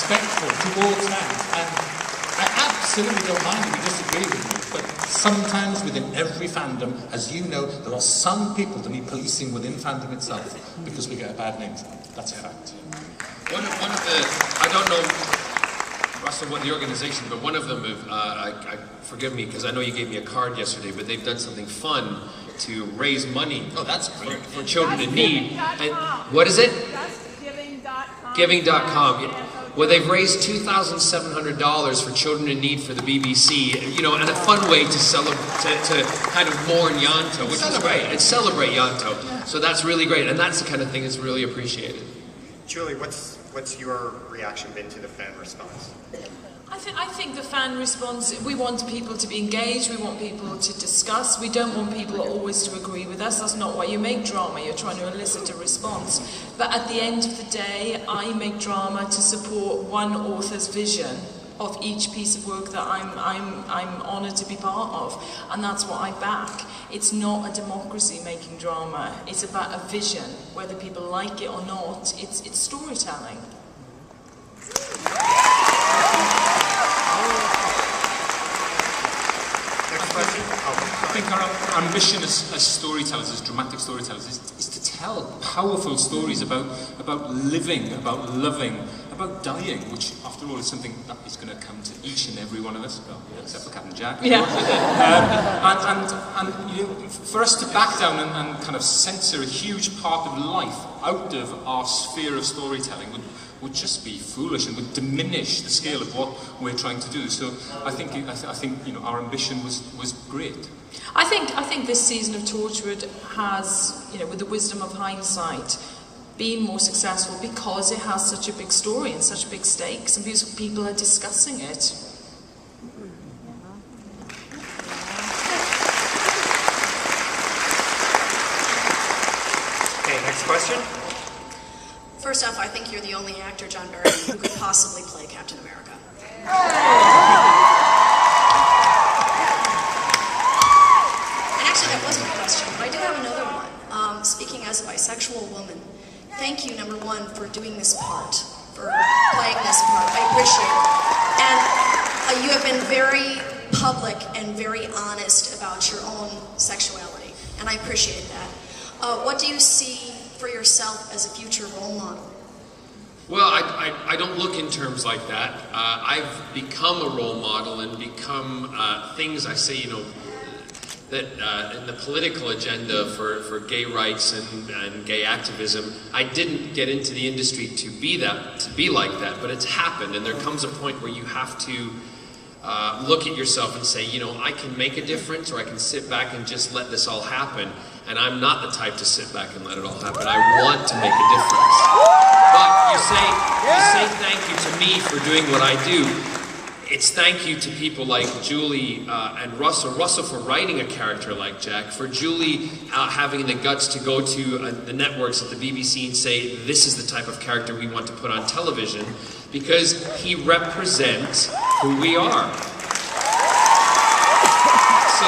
respectful towards fans. And I absolutely don't mind if you disagree with me, but sometimes within every fandom, as you know, there are some people that need policing within fandom itself because we get a bad name from it. That's a fact. One of the, I don't know, Russell, what the organization, but one of them, forgive me, because I know you gave me a card yesterday, but they've done something fun to raise money. Oh, that's great. For children in need. And what is it? That's giving.com. Giving.com. Yeah. Well, they've raised $2,700 for children in need for the BBC, you know, and a fun way to celebrate, to kind of mourn Yanto, which is great. And celebrate Yanto. So that's really great, and that's the kind of thing that's really appreciated. Julie, what's your reaction been to the fan response? I think the fan response, we want people to be engaged, we want people to discuss, we don't want people always to agree with us. That's not why you make drama, you're trying to elicit a response. But at the end of the day, I make drama to support one author's vision of each piece of work that I'm honoured to be part of, and that's what I back. It's not a democracy making drama, it's about a vision. Whether people like it or not, it's storytelling. I think our ambition as storytellers, as dramatic storytellers, is to tell powerful stories about living, about loving, about dying, which after all is something that is going to come to each and every one of us, well, except for Captain Jack. Yeah. And you know, for us to back down and kind of censor a huge part of life out of our sphere of storytelling would just be foolish and would diminish the scale of what we're trying to do. So I think you know, our ambition was great. I think this season of Torchwood has, you know, with the wisdom of hindsight, been more successful because it has such a big story and such big stakes, and because people are discussing it. Okay, next question. First off, I think you're the only actor, John Barry, who could possibly play Captain America. And actually, that wasn't a question, but I do have another one. Speaking as a bisexual woman, thank you, number one, for doing this part, for playing this part. I appreciate it. And you have been very public and very honest about your own sexuality, and I appreciate that. What do you see for yourself as a future role model? Well, I don't look in terms like that. I've become a role model and become things I say, you know, that in the political agenda for gay rights and gay activism, I didn't get into the industry to be like that, but it's happened, and there comes a point where you have to look at yourself and say, you know, I can make a difference, or I can sit back and just let this all happen. And I'm not the type to sit back and let it all happen. I want to make a difference. But you say thank you to me for doing what I do. It's thank you to people like Julie and Russell. Russell for writing a character like Jack. For Julie having the guts to go to the networks at the BBC and say, this is the type of character we want to put on television, because he represents who we are. So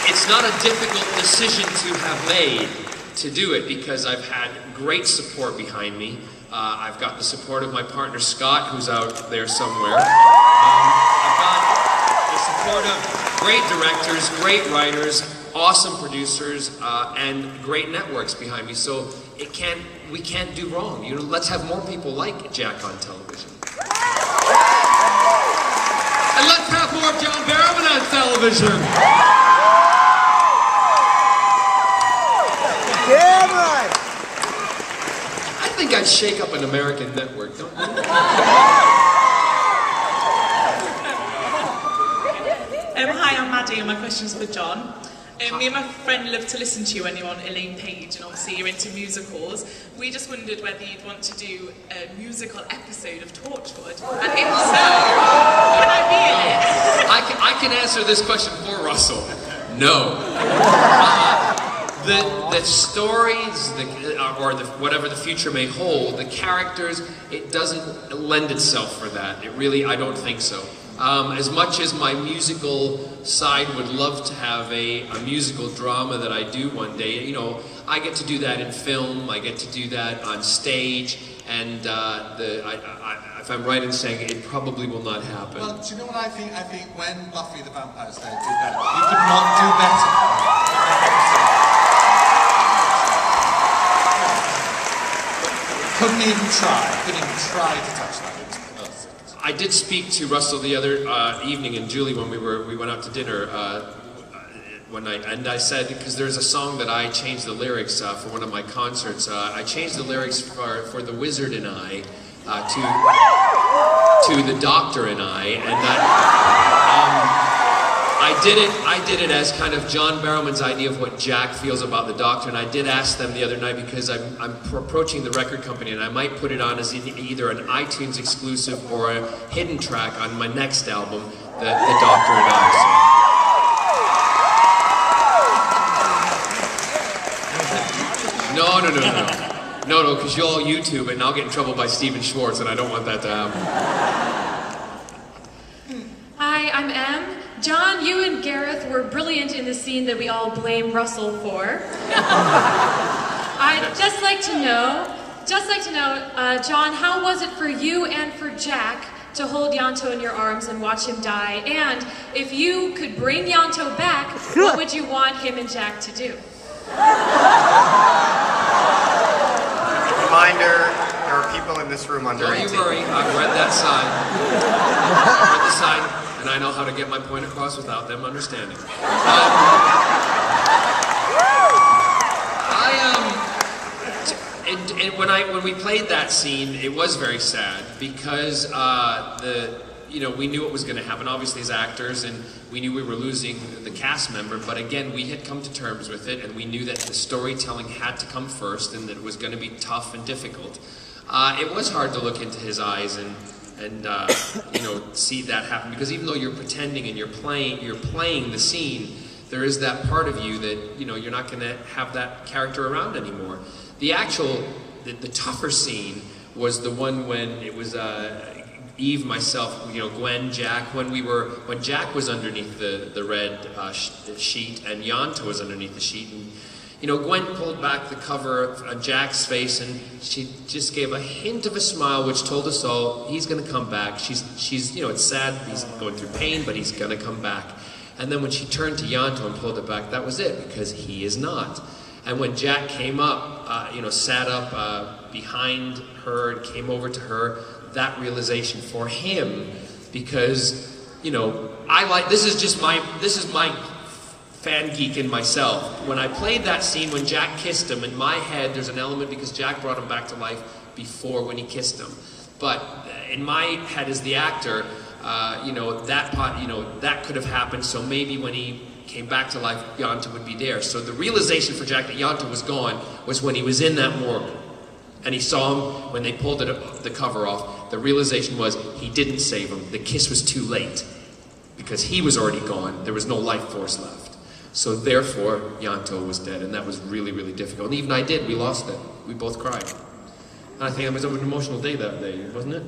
it's not a difficult decision to have made to do it, because I've had great support behind me. I've got the support of my partner Scott, who's out there somewhere. I've got the support of great directors, great writers, awesome producers, and great networks behind me. So we can't do wrong. You know, let's have more people like Jack on television. And let's have more John Barrowman on television. I think I'd shake up an American network, don't you? Hi, I'm Maddie, and my question's for John. Me and my friend love to listen to you when you're on Elaine Page, and obviously you're into musicals. We just wondered whether you'd want to do a musical episode of Torchwood, and if so, can I be in it? I can answer this question for Russell. No. The stories, or whatever the future may hold, the characters, it doesn't lend itself for that. It really, I don't think so. As much as my musical side would love to have a musical drama that I do one day, you know, I get to do that in film, I get to do that on stage, and if I'm right in saying it probably will not happen. Well, do you know what I think? I think when Buffy the Vampire Slayer did that, you could not do better. Couldn't even try to touch that. It was perfect. I did speak to Russell the other evening and Julie when we went out to dinner one night, and I said, because there's a song that I changed the lyrics for one of my concerts. I changed the lyrics for The Wizard and I to The Doctor and and I did it as kind of John Barrowman's idea of what Jack feels about the Doctor, and I did ask them the other night because I'm approaching the record company and I might put it on as either an iTunes exclusive or a hidden track on my next album, the Doctor and I. No, because you'll all YouTube it and I'll get in trouble by Stephen Schwartz, and I don't want that to happen. Hi, I'm Em. John, you and Gareth were brilliant in the scene that we all blame Russell for. I'd just like to know, John, how was it for you and for Jack to hold Yanto in your arms and watch him die? And if you could bring Yanto back, what would you want him and Jack to do? Reminder, there are people in this room under 18. Don't you worry, I've read that sign. I've read the sign, and I know how to get my point across without them understanding. When we played that scene, it was very sad because we knew what was going to happen, obviously, as actors, and we knew we were losing the cast member, but again, we had come to terms with it, and we knew that the storytelling had to come first, and that it was going to be tough and difficult. It was hard to look into his eyes and see that happen, because even though you're pretending and you're playing the scene, there is that part of you that, you're not going to have that character around anymore. The tougher scene was the one when it was Eve, myself, Gwen, Jack, when Jack was underneath the red sheet and Yanto was underneath the sheet, and Gwen pulled back the cover on Jack's face and she just gave a hint of a smile which told us all he's going to come back. She's it's sad, he's going through pain, but he's going to come back. And then when she turned to Yanto and pulled it back, that was it, because he is not. And when Jack came up, sat up behind her and came over to her, that realization for him, because this is my fan geek in myself. When I played that scene when Jack kissed him, in my head there's an element, because Jack brought him back to life before when he kissed him, but in my head as the actor, that could have happened, so maybe when he came back to life, Yanto would be there. So the realization for Jack that Yanto was gone was when he was in that morgue. And he saw him when they pulled the cover off. The realization was he didn't save him. The kiss was too late, because he was already gone. There was no life force left. So therefore, Yanto was dead, and that was really, really difficult. And even I did. We lost it. We both cried. And I think it was an emotional day that day, wasn't it?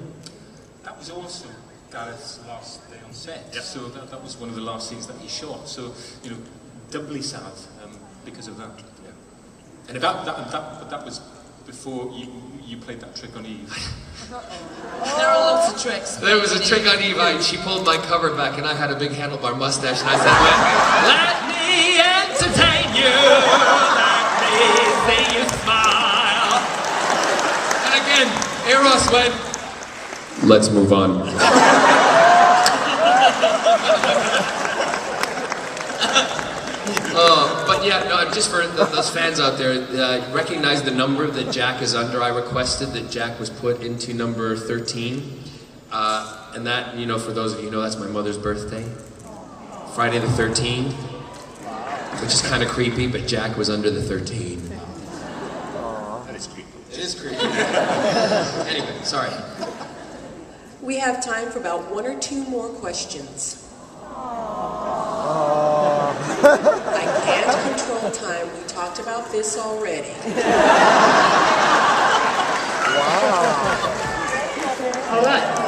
That was also Gareth's last day on set. Yep. So that was one of the last scenes that he shot. So, doubly sad because of that. Yeah. And that was before you played that trick on Eve. There are lots of tricks. There was a trick on Eve. She pulled my cover back, and I had a big handlebar mustache, and I said, "Let me entertain you, let me see you smile." And again, Eros went, "Let's move on." But yeah, no, just for those fans out there, recognize the number that Jack is under. I requested that Jack was put into number 13. And that, for those of you who know, that's my mother's birthday. Friday the 13th. Which is kind of creepy, but Jack was under the 13. That is creepy. It is creepy. Anyway, sorry. We have time for about 1 or 2 more questions. I can't control time. We talked about this already. All right.